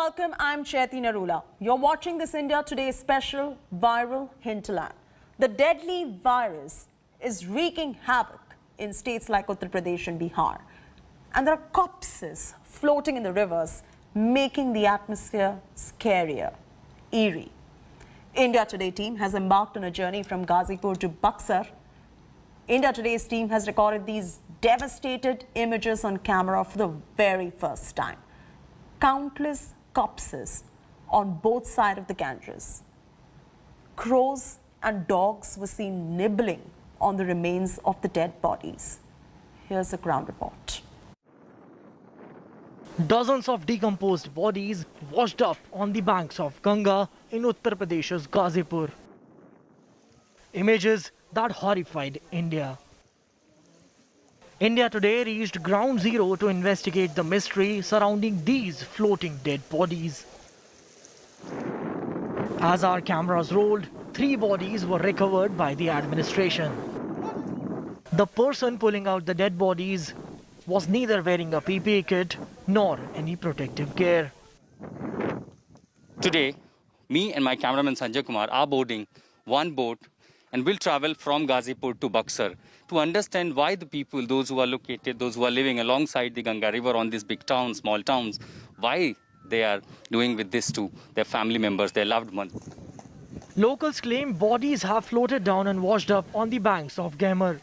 welcome. I'm Chaiti Narula. You're watching this India Today special viral hinterland. The deadly virus is wreaking havoc in states like Uttar Pradesh and Bihar. And there are corpses floating in the rivers, making the atmosphere scarier, eerie. India Today team has embarked on a journey from Ghazipur to Buxar. India Today's team has recorded these devastated images on camera for the very first time. Countless corpses on both sides of the Ganges. Crows and dogs were seen nibbling on the remains of the dead bodies. Here's a ground report. Dozens of decomposed bodies washed up on the banks of Ganga in Uttar Pradesh's Ghazipur. Images that horrified India. India Today reached ground zero to investigate the mystery surrounding these floating dead bodies. As our cameras rolled, 3 bodies were recovered by the administration. The person pulling out the dead bodies was neither wearing a PPE kit nor any protective gear. Today, me and my cameraman Sanjay Kumar are boarding one boat and will travel from Ghazipur to Buxar to understand why the people, those who are located, those who are living alongside the Ganga River on these big towns, small towns, why they are doing with this to their family members, their loved ones. Locals claim bodies have floated down and washed up on the banks of Gemar.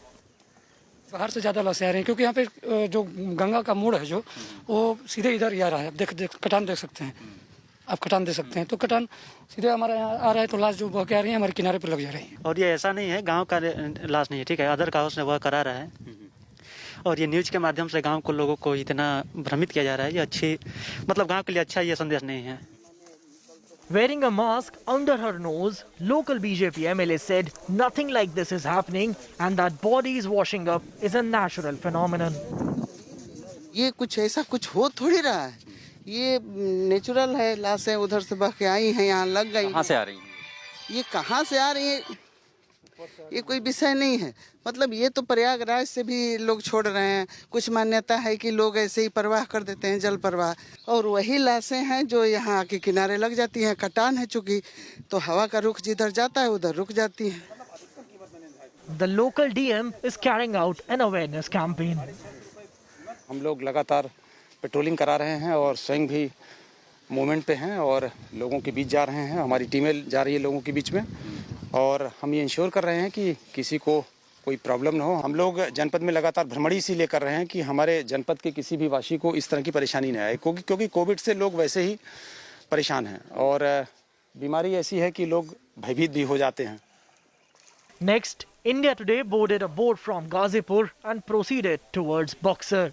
बाहर से ज़्यादा लौसे आ रहे हैं क्योंकि यहाँ पे जो गंगा का मोड़ है जो वो सीधे इधर ही आ रहा है। आप कटान देख सकते हैं, आप कटान दे सकते हैं, तो कटान सीधे हमारे यहाँ आ रहा है तो लाश जो बह के आ रही है हमारे किनारे पर लग जा रही है। और ये ऐसा नहीं है गांव का लाश नहीं है, ठीक है, अदर काउस ने वह करा रहा है और ये न्यूज़ के माध्यम से गांव को लोगों को इतना भ्रमित किया जा रहा है। ये अच्छी मतलब गांव के लिए अच्छा ये संदेश नहीं है। Wearing a mask under her nose, local BJP MLA said nothing like this is happening and that bodies washing up is a natural phenomenon. ये कुछ ऐसा कुछ हो थोड़ी रहा है, ये नेचुरल है, लाशें उधर से बह के आई हैं, यहाँ लग गई। कहाँ से आ रही हैं? ये कहाँ से आ रही है ये कोई विषय नहीं है। मतलब ये तो प्रयागराज से भी लोग छोड़ रहे हैं। कुछ मान्यता है कि लोग ऐसे ही प्रवाह कर देते हैं, जल प्रवाह, और वही लाशें हैं जो यहाँ आके किनारे लग जाती हैं। कटान है चूंकि तो हवा का रुख जिधर जाता है उधर रुक जाती है। The local DM is carrying out an awareness campaign. हम लोग लगातार पेट्रोलिंग करा रहे हैं और स्वयं भी मूवमेंट पे हैं और लोगों के बीच जा रहे हैं। हमारी टीमें जा रही है लोगों के बीच में और हम ये इंश्योर कर रहे हैं कि किसी को कोई प्रॉब्लम ना हो। हम लोग जनपद में लगातार भ्रमण इसीलिए कर रहे हैं कि हमारे जनपद के किसी भी वासी को इस तरह की परेशानी न आए, क्योंकि कोविड से लोग वैसे ही परेशान हैं और बीमारी ऐसी है कि लोग भयभीत भी हो जाते हैं। Next, India Today boarded a boat from Ghazipur and proceeded towards Buxar.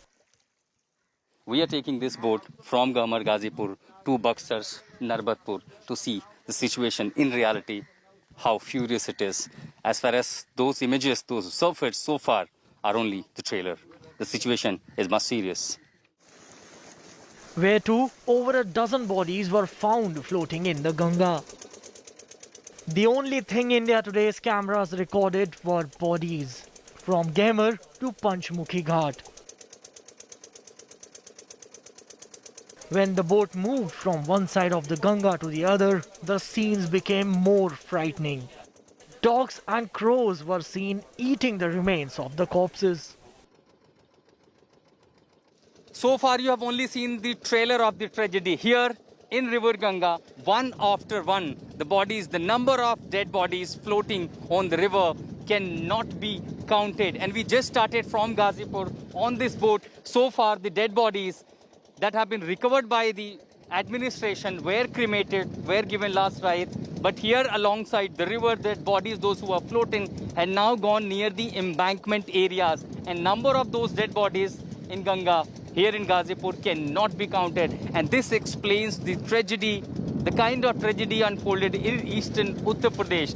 We are taking this boat from Gamar Ghazipur to Buxar's Narbatpur to see the situation in reality, how furious it is. As far as those images, those surfaced so far are only the trailer. The situation is much serious. Where too, over a dozen bodies were found floating in the Ganga. The only thing India Today's cameras recorded were bodies from Gemar to Panchmukhi Ghat. When the boat moved from one side of the Ganga to the other, the scenes became more frightening. Dogs and crows were seen eating the remains of the corpses. So far you have only seen the trailer of the tragedy. Here in River Ganga, one after one, the bodies, the number of dead bodies floating on the river cannot be counted. And we just started from Ghazipur on this boat. So far the dead bodies that have been recovered by the administration were cremated, were given last rites. But here alongside the river, dead bodies, those who are floating, had now gone near the embankment areas. And number of those dead bodies in Ganga here in Ghazipur cannot be counted. And this explains the tragedy, the kind of tragedy unfolded in eastern Uttar Pradesh.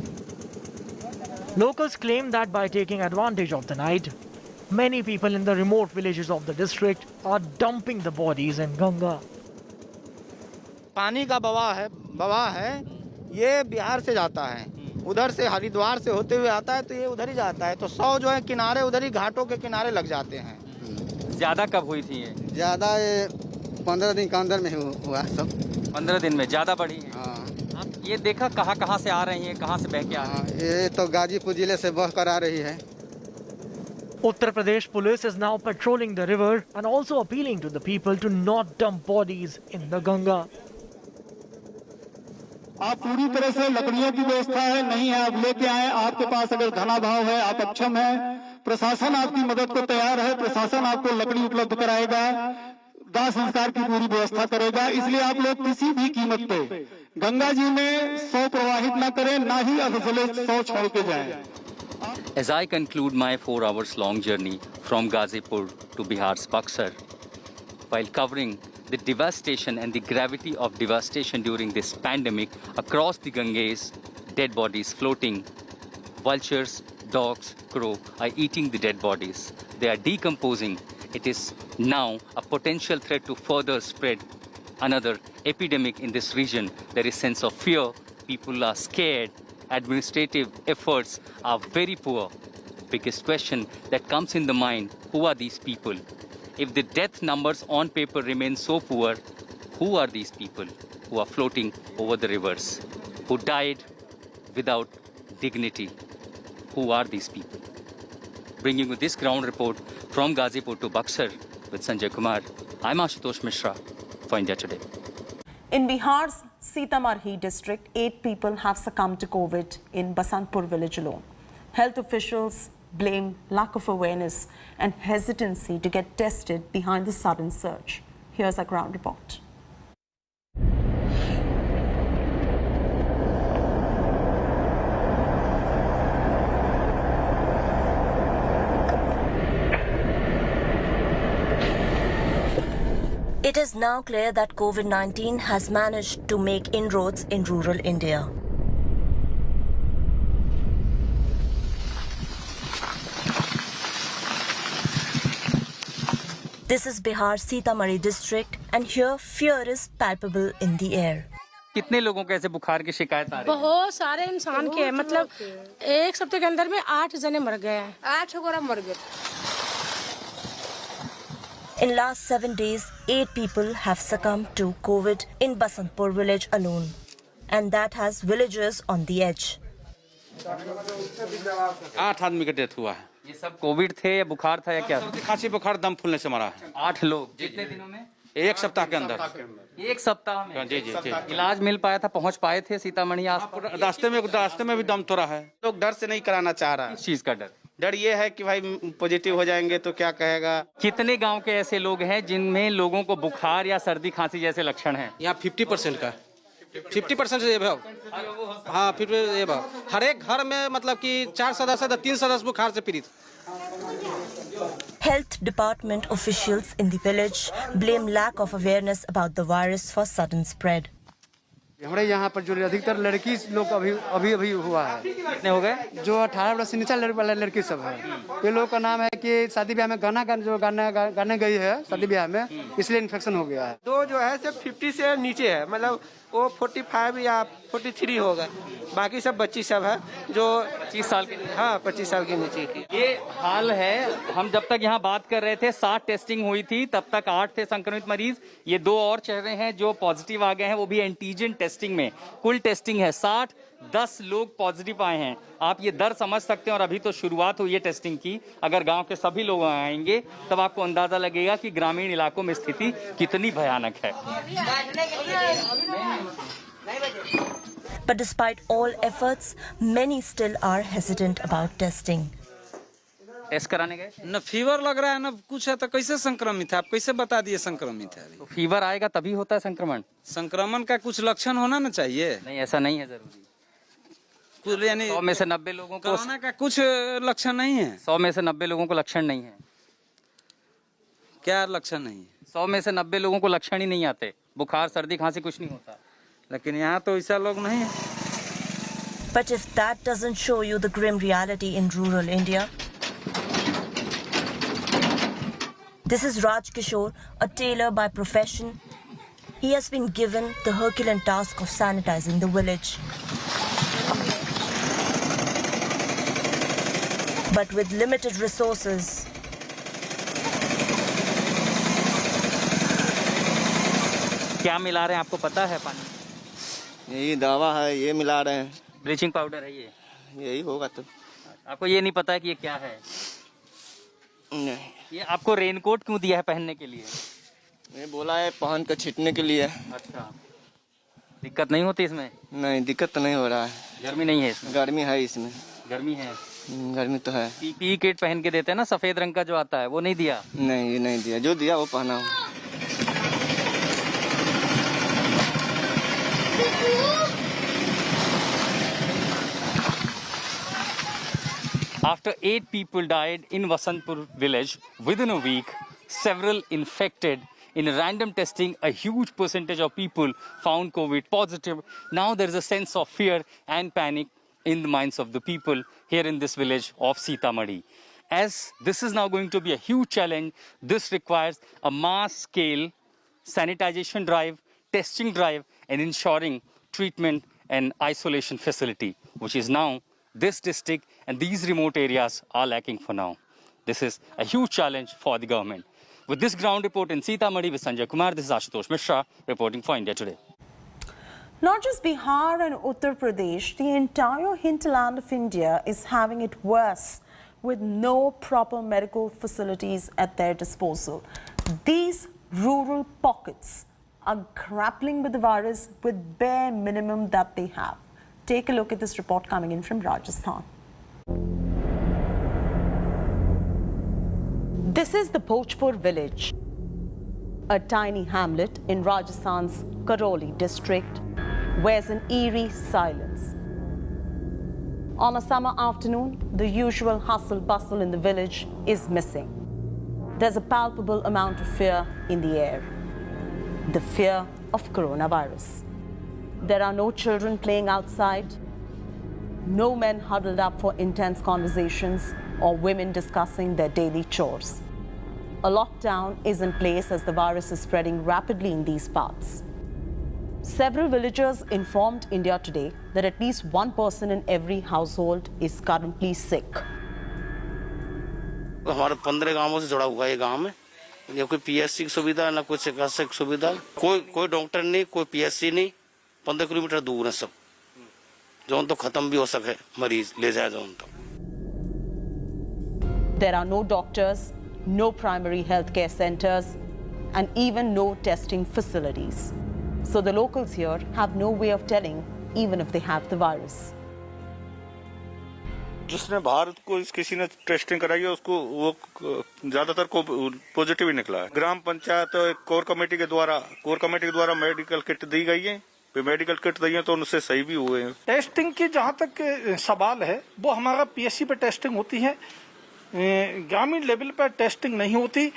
Locals claim that by taking advantage of the night, many people in the remote villages of the district are dumping the bodies in Ganga. पानी का बवाह है, ये बिहार से जाता है, उधर से हरिद्वार से होते हुए आता है तो ये उधर ही जाता है, तो 100 जो है किनारे उधर ही घाटों के किनारे लग जाते हैं। ज्यादा कब हुई थी ये? ज़्यादा 15 दिन के अंदर में हुआ सब। 15 दिन में ज़्यादा बढ़ी है। हाँ, ये देखा कहाँ से आ रही हैं, कहाँ से बह के आ रही हैं? ये तो गाजीपुर जिले से बह कर आ रही है। Uttar Pradesh police is now patrolling the river and also appealing to the people to not dump bodies in the Ganga. आप पूरी तरह से लकड़ियों की व्यवस्था है नहीं है, आप लेके आए। आपके पास अगर धनाभाव है, आप अक्षम है, प्रशासन आपकी मदद को तैयार है। प्रशासन आपको लकड़ी उपलब्ध कराएगा, दाह संस्कार की पूरी व्यवस्था करेगा। इसलिए आप लोग किसी भी कीमत पे गंगा जी में शव प्रवाहित ना करें, ना ही अधजले शव छोड़ के जाएं। As I conclude my 4 hours long journey from Gazipur to Bihar's Buxar, while covering the devastation and the gravity of devastation during this pandemic across the Ganges, dead bodies floating, vultures, dogs, crow are eating the dead bodies. They are decomposing. It is now a potential threat to further spread another epidemic in this region. There is sense of fear. People are scared. Administrative efforts are very poor. Biggest question that comes in the mind, who are these people? If the death numbers on paper remain so poor, who are these people who are floating over the rivers, who died without dignity? Who are these people? Bringing you this ground report from Gazipur to Buxar with Sanjay Kumar, I'm Ashutosh Mishra for India Today. In Bihar's Sitamarhi district, 8 people have succumbed to COVID in Basantpur village alone. Health officials blame lack of awareness and hesitancy to get tested behind the sudden surge. Here's our ground report. It is now clear that COVID-19 has managed to make inroads in rural India. This is Bihar's Sitamarhi district and here fear is palpable in the air. कितने लोगों को ऐसे बुखार की शिकायत आ रही है? बहुत सारे इंसान के मतलब एक सप्ताह के अंदर में 8 जने मर गए हैं। 8 गोरा मर गए। In last 7 days, 8 people have succumbed to COVID in Basantpur village alone. And that has villagers on the edge. 8 आदमी का डेथ हुआ है। ये सब कोविड थे या बुखार था या क्या? खांसी बुखार दम फूलने से मरा है। 8 लोग कितने दिनों में? 1 सप्ताह के अंदर। 1 सप्ताह में? जी जी जी। इलाज मिल पाया था, पहुंच पाए थे सीतामढ़ी आसपास? रास्ते में भी दम तोड़ा है। लोग डर से नहीं कराना चाह रहा है। किस चीज का डर? डर ये है कि भाई पॉजिटिव हो जाएंगे तो क्या कहेगा। कितने गांव के ऐसे लोग हैं जिनमें लोगों को बुखार या सर्दी खांसी जैसे लक्षण हैं? यहाँ 50% का 50% से भाव। हाँ 50% ये भाव। हर एक घर में मतलब कि 4 सदस्य 3 सदस्य बुखार से पीड़ित। Health department officials in the village blame lack of awareness about the virus for sudden spread. हमारे यहाँ पर जो अधिकतर लड़की लोग अभी हुआ है। कितने हो गए? जो 18 वर्ष से नीचे वाला लड़की सब है। ये लोग का नाम है कि शादी ब्याह में गाने गई है शादी ब्याह में, इसलिए इन्फेक्शन हो गया है। दो जो है सिर्फ 50 से नीचे है, मतलब वो 45 या 43 होगा। बाकी सब बच्ची सब है जो 25 साल के। हाँ 25 साल के नीचे की। ये हाल है। हम जब तक यहाँ बात कर रहे थे 60 टेस्टिंग हुई थी, तब तक 8 थे संक्रमित मरीज। ये 2 और चेहरे हैं जो पॉजिटिव आ गए हैं, वो भी एंटीजन टेस्टिंग में। कुल टेस्टिंग है 60, 10 लोग पॉजिटिव आए हैं। आप ये दर समझ सकते हैं और अभी तो शुरुआत हुई है टेस्टिंग की। अगर गांव के सभी लोग आएंगे तब आपको अंदाजा लगेगा कि ग्रामीण इलाकों में स्थिति कितनी भयानक है। But despite all efforts, many still are hesitant about testing. Test कराने गए? न फीवर लग रहा है न कुछ है, तो कैसे संक्रमित है? आप कैसे बता दिए संक्रमित है? तो फीवर आएगा तभी होता है संक्रमण। संक्रमण का कुछ लक्षण होना न चाहिए। नहीं, ऐसा नहीं है जरूरी। कुल यानी 100 में से 90 लोगों को कोरोना का कुछ लक्षण नहीं है। 100 में से 90 लोगों को लक्षण नहीं है। क्या लक्षण नहीं है? 100 में से 90 लोगों को लक्षण ही नहीं आते। बुखार सर्दी खांसी कुछ नहीं होता। लेकिन यहाँ तो ऐसा लोग नहीं है। But if that doesn't show you the grim reality in rural India, this is Raj Kishore, a tailor by profession. He has been given the Herculean task of sanitizing the village. But with limited resources, क्या मिला रहे हैं आपको पता है पानी? यही दवा है, ये मिला रहे हैं। ब्लीचिंग पाउडर है ये? यही होगा तो। आपको ये नहीं पता है कि ये क्या है? नहीं, ये आपको रेनकोट क्यों दिया है पहनने के लिए? ये बोला है पहन कर छिटने के लिए। अच्छा, दिक्कत नहीं होती इसमें? नहीं, दिक्कत तो नहीं हो रहा है। गर्मी नहीं है इसमें? गर्मी है इसमें। गर्मी है? गर्मी तो है। पीपीई किट पहन के देते हैं ना, सफेद रंग का जो आता है, वो नहीं दिया? नहीं, ये नहीं दिया, जो दिया वो पहना हूँ। After 8 people died in Vasantpur village within a week, several infected. In random testing, a huge percentage of people found COVID positive. Now there is a sense of fear and panic in the minds of the people here in this village of Sitamarhi. As this is now going to be a huge challenge, this requires a mass-scale sanitization drive, testing drive, and ensuring treatment and isolation facility, which is now this district and these remote areas are lacking for now. This is a huge challenge for the government. With this ground report in Sitamarhi with Sanjay Kumar, this is Ashutosh Mishra reporting for India Today. Not just Bihar and Uttar Pradesh, the entire hinterland of India is having it worse with no proper medical facilities at their disposal. These rural pockets are grappling with the virus with bare minimum that they have. Take a look at this report coming in from Rajasthan. This is the Bhojpur village, a tiny hamlet in Rajasthan's Karoli district, wears an eerie silence. On a summer afternoon, the usual hustle bustle in the village is missing. There's a palpable amount of fear in the air, the fear of coronavirus. There are no children playing outside, no men huddled up for intense conversations or women discussing their daily chores. A lockdown is in place as the virus is spreading rapidly in these parts. Several villagers informed India Today that at least one person in every household is currently sick. हमारे 15 गांवों से जुड़ा हुआ है ये गांव में, ये कोई पीएससी की सुविधा ना कोई चिकित्सा की सुविधा, कोई डॉक्टर नहीं, कोई पीएससी नहीं, 15 किलोमीटर दूर है सब, जो तो खत्म भी हो सके मरीज ले जाए जो तो। There are no doctors, no primary healthcare centers, and even no testing facilities. So the locals here have no way of telling even if they have the virus. जिसने बाहर को किसी ने टेस्टिंग कराई है उसको वो ज्यादातर को पॉजिटिव ही निकला है। ग्राम पंचायत कोर कमेटी के द्वारा मेडिकल किट दी गई है, मेडिकल किट दी है तो उनसे सही भी हुए हैं। टेस्टिंग की जहाँ तक सवाल है वो हमारा पीएससी पे टेस्टिंग होती है, ग्रामीण लेवल पर टेस्टिंग नहीं होती।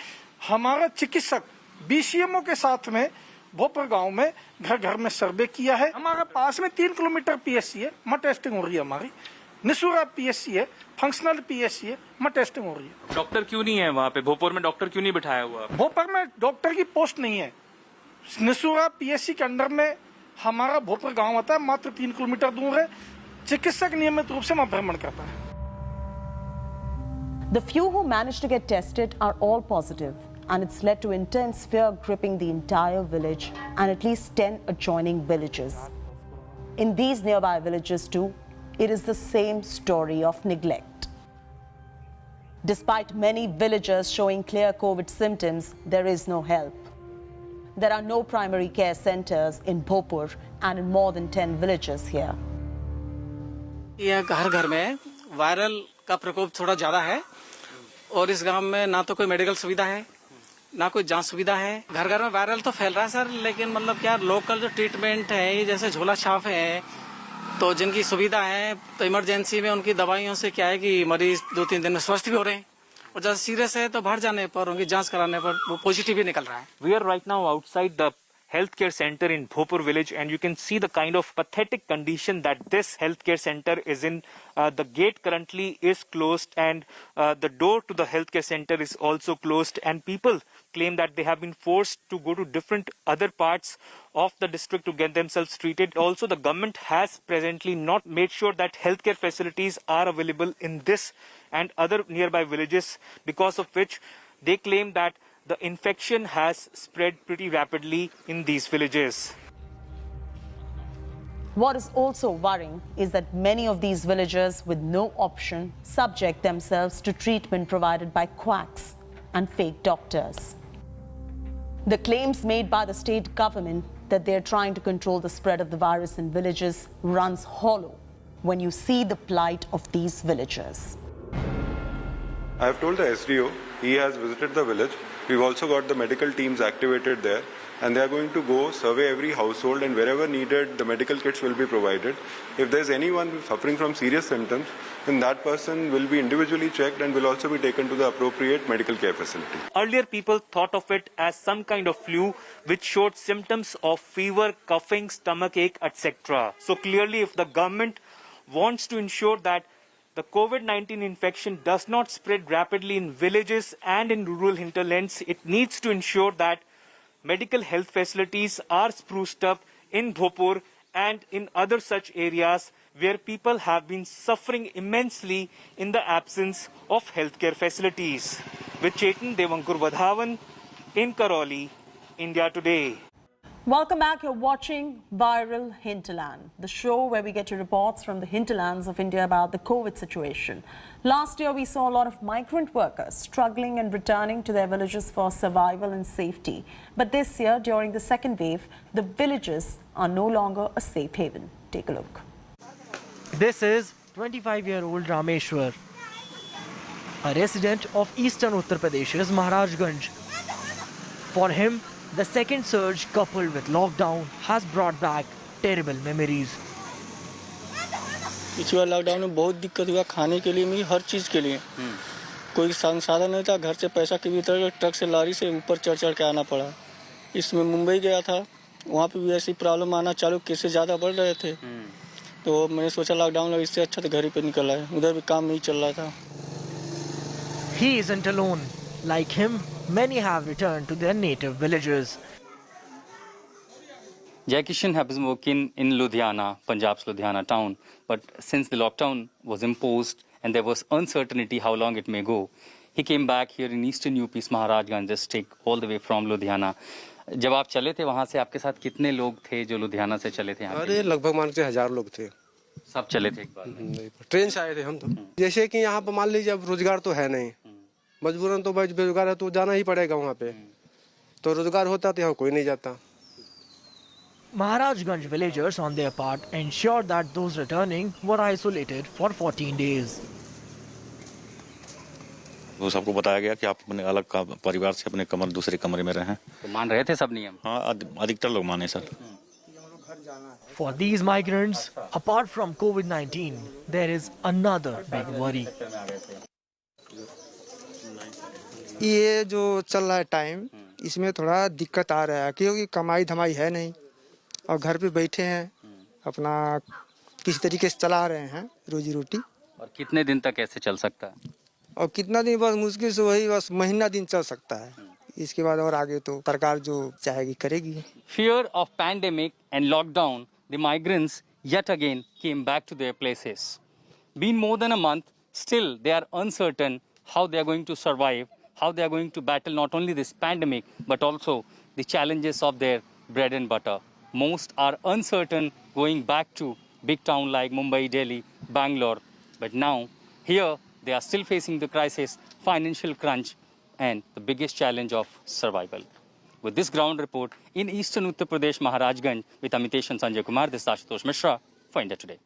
हमारा चिकित्सक बीसीएमओ के साथ में भोपर गांव में घर घर में सर्वे किया है। हमारे पास में 3 किलोमीटर पीएससी है, वहाँ टेस्टिंग हो रही है। हमारी निसूरा पीएससी है, फंक्शनल पीएससी है, वहाँ टेस्टिंग हो रही है। डॉक्टर क्यों नहीं है वहाँ पे? भोपाल में डॉक्टर क्यों नहीं बिठाया हुआ? भोपाल में डॉक्टर की पोस्ट नहीं है। निसूरा पीएससी के अंडर में हमारा भोपाल गांव आता है, मात्र 3 किलोमीटर दूर है। चिकित्सक नियमित रूप से वहाँ भ्रमण करता है। The few who managed to get tested are all positive, and it's led to intense fear gripping the entire village and at least 10 adjoining villages. In these nearby villages too, it is the same story of neglect. Despite many villagers showing clear COVID symptoms, there is no help. There are no primary care centers in Bhopur and in more than 10 villages here. यह घर में viral का प्रकोप थोड़ा ज्यादा है और इस गांव में ना तो कोई मेडिकल सुविधा है ना कोई जांच सुविधा है। घर में वायरल तो फैल रहा है सर, लेकिन मतलब क्या लोकल जो ट्रीटमेंट है जैसे झोला छाप है तो जिनकी सुविधा है तो इमरजेंसी में उनकी दवाइयों से क्या है कि मरीज 2-3 दिन में स्वस्थ भी हो रहे हैं और जब सीरियस है तो बाहर जाने पर उनकी जांच कराने पर वो पॉजिटिव ही निकल रहा है। We are right now outside the healthcare center in Bhopur village and you can see the kind of pathetic condition that this healthcare center is in. The gate currently is closed and the door to the healthcare center is also closed, and people claim that they have been forced to go to different other parts of the district to get themselves treated. Also, the government has presently not made sure that healthcare facilities are available in this and other nearby villages, because of which they claim that the infection has spread pretty rapidly in these villages. What is also worrying is that many of these villagers with no option subject themselves to treatment provided by quacks and fake doctors. The claims made by the state government that they are trying to control the spread of the virus in villages runs hollow when you see the plight of these villagers. I have told the SDO, he has visited the village. We've also got the medical teams activated there, and they are going to go survey every household, and wherever needed, the medical kits will be provided. If there's anyone suffering from serious symptoms, then that person will be individually checked and will also be taken to the appropriate medical care facility. Earlier, people thought of it as some kind of flu which showed symptoms of fever, coughing, stomachache, etc. So clearly, if the government wants to ensure that the COVID-19 infection does not spread rapidly in villages and in rural hinterlands, it needs to ensure that medical health facilities are spruced up in Bhopur and in other such areas where people have been suffering immensely in the absence of healthcare facilities. With Chetan Devankur Vadhavan in Karoli, India Today. Welcome back. You're watching Viral Hinterland, the show where we get you reports from the hinterlands of India about the COVID situation. Last year, we saw a lot of migrant workers struggling and returning to their villages for survival and safety. But this year, during the second wave, the villages are no longer a safe haven. Take a look. This is 25-year-old Rameshwar, a resident of eastern Uttar Pradesh's Maharajganj. For him, the second surge coupled with lockdown has brought back terrible memories. पिछले lockdown में बहुत दिक्कत हुआ खाने के लिए, मुझे हर चीज़ के लिए कोई संसाधन नहीं था। घर से पैसा की भी तरह ट्रक से लारी से ऊपर चढ़ चढ़ के आना पड़ा। इसमें मुंबई गया था, वहाँ पे भी ऐसी प्रॉब्लम आना चालू, केसेस ज़्यादा बढ़ रहे थे। तो मैंने सोचा लॉकडाउन लगा, इससे अच्छा तो घर ही पे निकल आया, उधर भी काम नहीं चल रहा था। He isn't alone. Like him, many have returned to their native villages. Jai Kishan has been working in Ludhiana, Punjab's Ludhiana town. But since the lockdown was imposed and there was uncertainty how long it may go, he came back here in eastern UP's Maharajganj district, all the way from Ludhiana. जब आप चले थे वहाँ से आपके साथ कितने लोग थे जो लुधियाना से चले थे? अरे लगभग मान के 1000 लोग थे। सब चले थे एक बार? ट्रेन से आए थे हम तो। जैसे कि यहाँ पर मान लीजिए अब रोजगार तो है नहीं, मजबूरन तो बेरोजगार है तो जाना ही पड़ेगा वहाँ पे। तो रोजगार होता तो यहाँ कोई नहीं जाता। Maharajganj villagers on their part ensured that those returning were isolated for 14 days. वो सबको बताया गया कि आप अपने अलग परिवार से अपने दूसरे कमरे में रहें। तो मान रहे थे सब नियम? हाँ, अधिकतर लोग माने sir. For these migrants, apart from COVID-19, there is another big worry. ये जो चल रहा है टाइम, इसमें थोड़ा दिक्कत आ रहा है क्योंकि कमाई धमाई है नहीं और घर पे बैठे हैं, अपना किसी तरीके से चला रहे हैं रोजी रोटी। और कितने दिन तक ऐसे चल सकता है? और कितना दिन, बस मुश्किल से वही बस महीना दिन चल सकता है। इसके बाद और आगे तो सरकार जो चाहेगी करेगी। Fear of pandemic and lockdown, the migrants yet again came back to their places. Been more than a month, still they are uncertain how they are going to survive, how they are going to battle not only this pandemic but also the challenges of their bread and butter. Most are uncertain going back to big town like Mumbai, Delhi, Bangalore. But now here they are still facing the crisis, financial crunch and the biggest challenge of survival. With this ground report in eastern Uttar Pradesh, Maharajganj, with Amitesh and Sanjay Kumar, this is Ashutosh Mishra for India Today.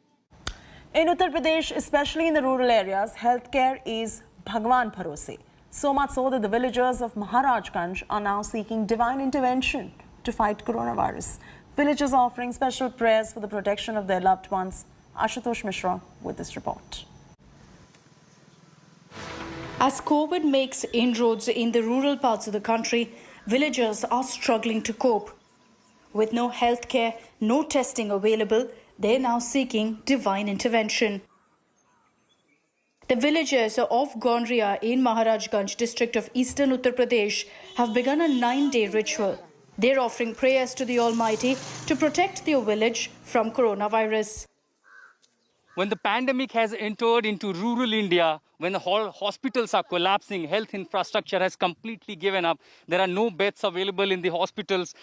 In Uttar Pradesh, especially in the rural areas, healthcare is Bhagwan Bharose. So much so that the villagers of Maharajganj are now seeking divine intervention to fight coronavirus. Villagers offering special prayers for the protection of their loved ones. Ashutosh Mishra with this report. As COVID makes inroads in the rural parts of the country, villagers are struggling to cope. With no healthcare, no testing available, they're now seeking divine intervention. The villagers of Gondria in Maharajganj district of eastern Uttar Pradesh have begun a 9-day ritual. They're offering prayers to the Almighty to protect their village from coronavirus. when the pandemic has entered into rural India, when the whole hospitals are collapsing, health infrastructure has completely given up, there are no beds available in the hospitals,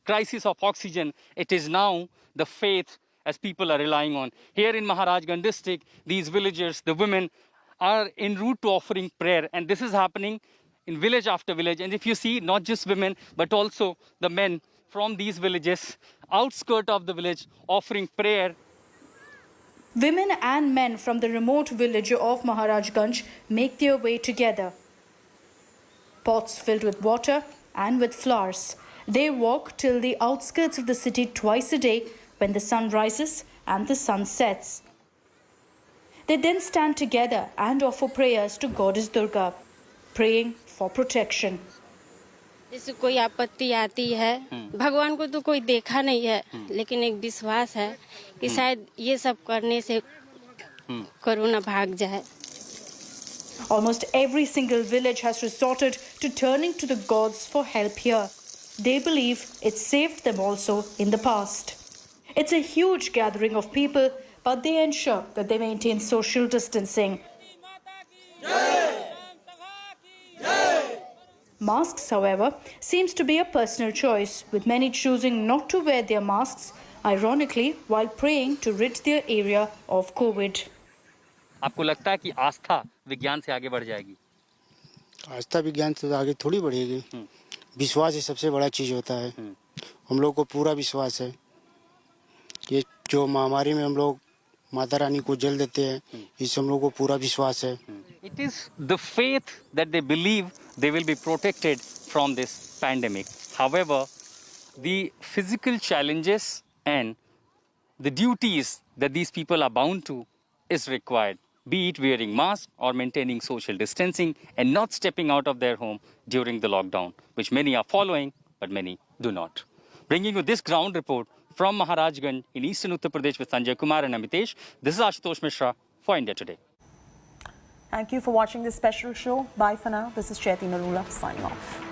crisis of oxygen, it is now the faith as people are relying on. Here in Maharajganj district, these villagers, the women, are en route to offering prayer, and this is happening in village after village. And if you see, not just women, but also the men from these villages, outskirts of the village, offering prayer. Women and men from the remote village of Maharajganj make their way together. Pots filled with water and with flowers. They walk till the outskirts of the city twice a day when the sun rises and the sun sets. They then stand together and offer prayers to Goddess Durga, praying for protection. जैसे कोई आपत्ति आती है, भगवान को तो कोई देखा नहीं है, लेकिन एक विश्वास है कि शायद ये सब करने से कोरोना भाग जाए. Almost every single village has resorted to turning to the gods for help here. They believe it saved them also in the past. It's a huge gathering of people, but they ensure that they maintain social distancing. Masks, however, seems to be a personal choice, with many choosing not to wear their masks, ironically, while praying to rid their area of COVID. आपको लगता है कि आस्था विज्ञान से आगे बढ़ जाएगी? आस्था विज्ञान से आगे थोड़ी बढ़ेगी. विश्वास ही सबसे बड़ा चीज होता है. हम लोग को पूरा विश्वास है. ये जो महामारी में हम लोग माता रानी को जल देते हैं, इस हम लोग को पूरा विश्वास है. It is the faith that they believe they will be protected from this pandemic. However, the physical challenges and the duties that these people are bound to is required, be it wearing masks or maintaining social distancing and not stepping out of their home during the lockdown, which many are following, but many do not. Bringing you this ground report from Maharajganj in eastern Uttar Pradesh with Sanjay Kumar and Amitesh, this is Ashutosh Mishra for India Today. Thank you for watching this special show. Bye for now. This is Chaiti Narula signing off.